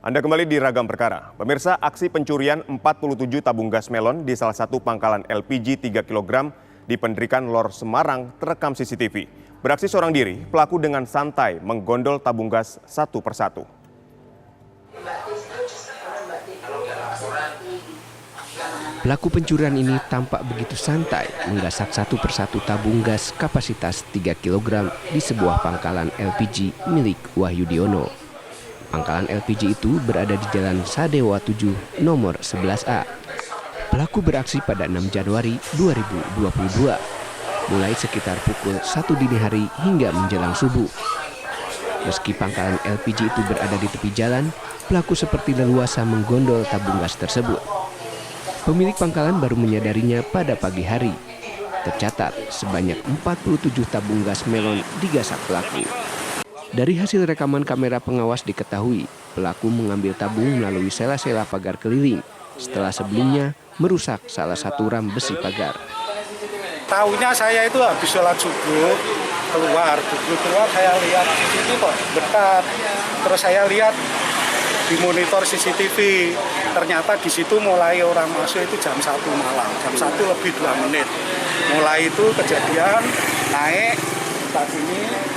Anda kembali di Ragam Perkara. Pemirsa, aksi pencurian 47 tabung gas melon di salah satu pangkalan LPG 3 kg di Penderikan Lor Semarang terekam CCTV. Beraksi seorang diri, pelaku dengan santai menggondol tabung gas satu persatu. Pelaku pencurian ini tampak begitu santai menggasak satu persatu tabung gas kapasitas 3 kg di sebuah pangkalan LPG milik Wahyudiono. Pangkalan LPG itu berada di Jalan Sadewa 7 nomor 11A. Pelaku beraksi pada 6 Januari 2022, mulai sekitar pukul 1 dini hari hingga menjelang subuh. Meski pangkalan LPG itu berada di tepi jalan, pelaku seperti leluasa menggondol tabung gas tersebut. Pemilik pangkalan baru menyadarinya pada pagi hari. Tercatat sebanyak 47 tabung gas melon digasak pelaku. Dari hasil rekaman kamera pengawas diketahui, pelaku mengambil tabung melalui sela-sela pagar keliling setelah sebelumnya merusak salah satu ram besi pagar. Tahunya saya itu habis sholat subuh keluar saya lihat CCTV kok dekat. Terus saya lihat di monitor CCTV, ternyata di situ mulai orang masuk itu jam 1 malam, jam 1 lebih 2 menit. Mulai itu kejadian naik saat ini.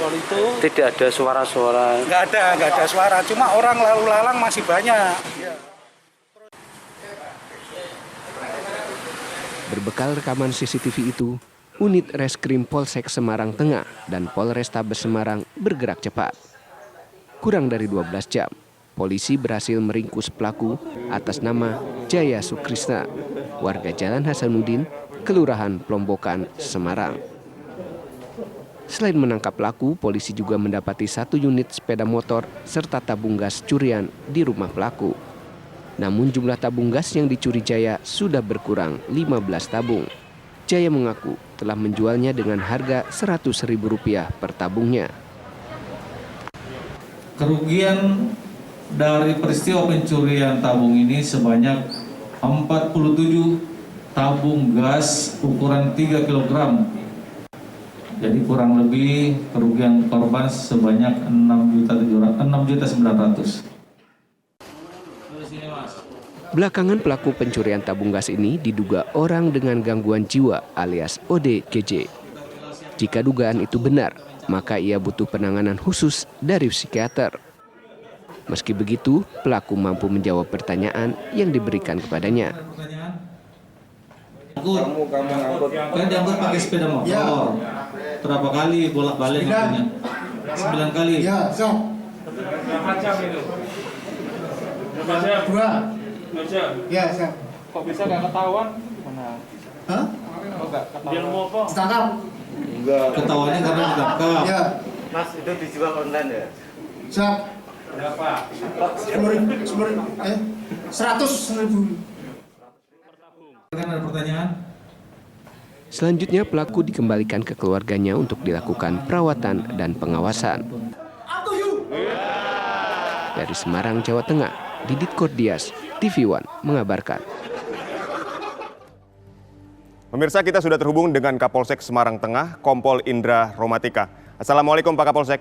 Itu tidak ada suara-suara. Nggak ada suara, cuma orang lalu lalang masih banyak. Berbekal rekaman CCTV itu, unit Reskrim Polsek Semarang Tengah dan Polrestabes Semarang bergerak cepat. Kurang dari 12 jam, polisi berhasil meringkus pelaku atas nama Jaya Sukrisna, warga Jalan Hasanuddin, Kelurahan Plombokan, Semarang. Selain menangkap pelaku, polisi juga mendapati 1 unit sepeda motor serta tabung gas curian di rumah pelaku. Namun jumlah tabung gas yang dicuri Jaya sudah berkurang 15 tabung. Jaya mengaku telah menjualnya dengan harga Rp100.000 per tabungnya. Kerugian dari peristiwa pencurian tabung ini sebanyak 47 tabung gas ukuran 3 kg. Jadi kurang lebih kerugian korban sebanyak 6.900.000. Belakangan pelaku pencurian tabung gas ini diduga orang dengan gangguan jiwa alias ODGJ. Jika dugaan itu benar, maka ia butuh penanganan khusus dari psikiater. Meski begitu, pelaku mampu menjawab pertanyaan yang diberikan kepadanya. Kamu kan diangkut pakai sepeda motor. Ya. Berapa kali bolak-balik waktunya? 9 kali. Ya, so. Berapa jam itu? Berapa jam? 2 jam. Ya, so. Kok bisa nggak ketahuan? Gimana? Hah? Kok nggak ketahuan? Dia mau apa? Ditangkap. Enggak. Ketahuannya karena ditangkap. Ya. Mas, itu dijual online ya? Siap. Berapa? 100.000. Kan ada pertanyaan? Selanjutnya pelaku dikembalikan ke keluarganya untuk dilakukan perawatan dan pengawasan. Dari Semarang, Jawa Tengah, Didit Kordias, TV One mengabarkan. Pemirsa, kita sudah terhubung dengan Kapolsek Semarang Tengah, Kompol Indra Romatika. Assalamualaikum Pak Kapolsek.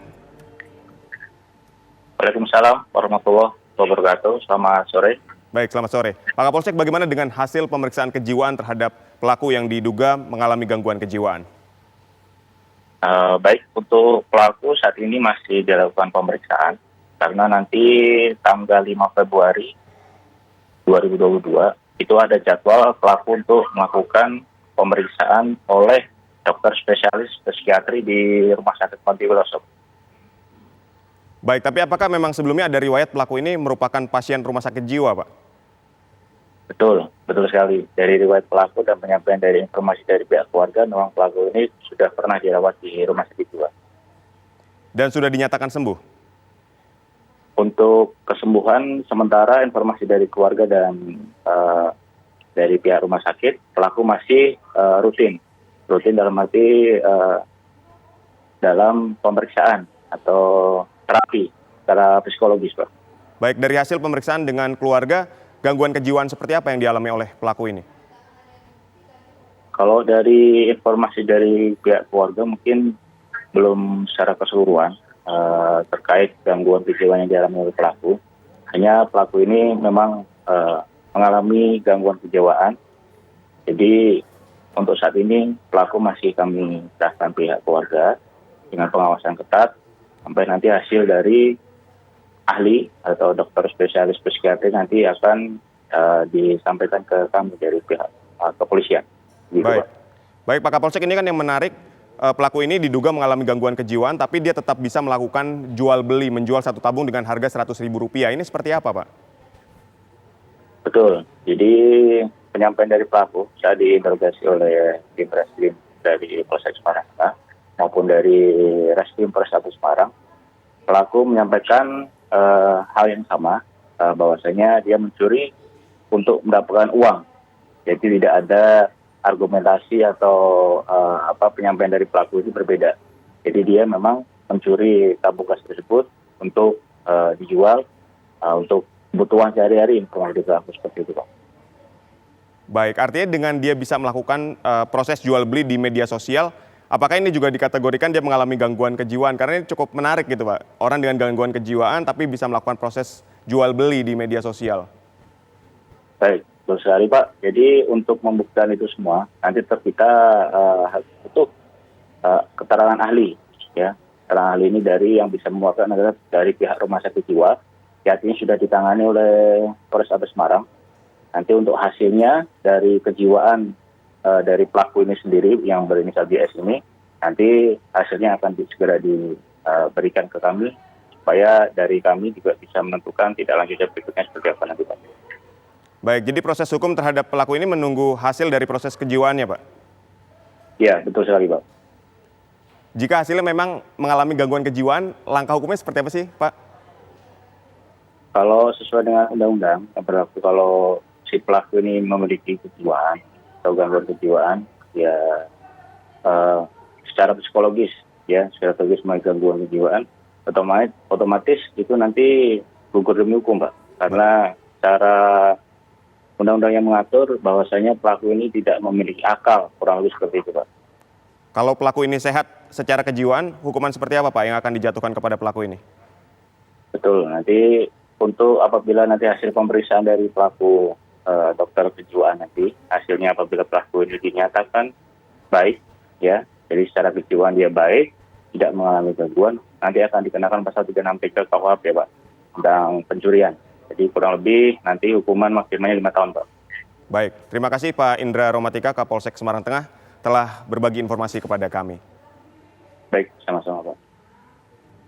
Waalaikumsalam warahmatullahi wabarakatuh. Selamat sore. Baik, selamat sore. Pak Kapolsek, bagaimana dengan hasil pemeriksaan kejiwaan terhadap pelaku yang diduga mengalami gangguan kejiwaan? Baik, untuk pelaku saat ini masih dilakukan pemeriksaan karena nanti tanggal 5 Februari 2022 itu ada jadwal pelaku untuk melakukan pemeriksaan oleh dokter spesialis psikiatri di Rumah Sakit Pontiwiloso. Baik, tapi apakah memang sebelumnya ada riwayat pelaku ini merupakan pasien rumah sakit jiwa, Pak? Betul sekali. Dari riwayat pelaku dan penyampaian dari informasi dari pihak keluarga, memang pelaku ini sudah pernah dirawat di rumah sakit jiwa. Dan sudah dinyatakan sembuh? Untuk kesembuhan, sementara informasi dari keluarga dan dari pihak rumah sakit, pelaku masih rutin dalam arti dalam pemeriksaan atau terapi secara psikologis, Pak. Baik, dari hasil pemeriksaan dengan keluarga, gangguan kejiwaan seperti apa yang dialami oleh pelaku ini? Kalau dari informasi dari pihak keluarga mungkin belum secara keseluruhan terkait gangguan kejiwaan yang dialami oleh pelaku. hanya pelaku ini memang mengalami gangguan kejiwaan. Jadi untuk saat ini pelaku masih kami serahkan pihak keluarga dengan pengawasan ketat sampai nanti hasil dari ahli atau dokter spesialis psikiatri nanti akan disampaikan ke kami dari pihak kepolisian. Gitu, Baik. Pak. Baik Pak Kapolsek, ini kan yang menarik, pelaku ini diduga mengalami gangguan kejiwaan tapi dia tetap bisa melakukan jual beli, menjual satu tabung dengan harga Rp100.000. Ini seperti apa Pak? Betul. Jadi penyampaian dari pelaku saat diinterogasi oleh tim Reskrim dari Polsek Semarang maupun dari Reskrim Polrestabes Semarang, pelaku menyampaikan hal yang sama, bahwasanya dia mencuri untuk mendapatkan uang. Jadi tidak ada argumentasi atau penyampaian dari pelaku itu berbeda. Jadi dia memang mencuri tabung gas tersebut untuk dijual untuk kebutuhan sehari-hari, informasi pelaku seperti itu, Pak. Baik, artinya dengan dia bisa melakukan proses jual beli di media sosial, apakah ini juga dikategorikan dia mengalami gangguan kejiwaan? Karena ini cukup menarik gitu Pak, orang dengan gangguan kejiwaan tapi bisa melakukan proses jual beli di media sosial. Baik, betul sekali Pak. Jadi untuk membuktikan itu semua, nanti kita butuh keterangan ahli, ya. Keterangan ahli ini dari yang bisa memuatkan adalah dari pihak rumah sakit jiwa. Artinya sudah ditangani oleh Polrestabes Semarang. Nanti untuk hasilnya dari kejiwaan dari pelaku ini sendiri yang berinisial JS ini, nanti hasilnya akan segera diberikan ke kami supaya dari kami juga bisa menentukan tidak lanjutnya berikutnya seperti apa nanti Pak. Baik, jadi proses hukum terhadap pelaku ini menunggu hasil dari proses kejiwaannya Pak? Iya, betul sekali Pak. Jika hasilnya memang mengalami gangguan kejiwaan, langkah hukumnya seperti apa sih Pak? Kalau sesuai dengan undang-undang yang berlaku, kalau si pelaku ini memiliki kejiwaan atau gangguan kejiwaan, ya secara psikologis, ya secara psikologis memiliki gangguan kejiwaan, otomatis itu nanti gugur demi hukum, Pak. Karena cara undang-undang yang mengatur bahwasanya pelaku ini tidak memiliki akal, kurang lebih seperti itu, Pak. Kalau pelaku ini sehat secara kejiwaan, hukuman seperti apa Pak yang akan dijatuhkan kepada pelaku ini? Betul, nanti untuk apabila nanti hasil pemeriksaan dari pelaku dokter kejiwaan nanti, hasilnya apabila pelaku ini dinyatakan baik, ya, jadi secara kejiwaan dia baik, tidak mengalami gangguan, nanti akan dikenakan pasal 36 PK KUHP, Pak, tentang pencurian. Jadi kurang lebih nanti hukuman maksimalnya 5 tahun, Pak. Baik, terima kasih Pak Indra Romatika, Kapolsek Semarang Tengah, telah berbagi informasi kepada kami. Baik, sama-sama, Pak.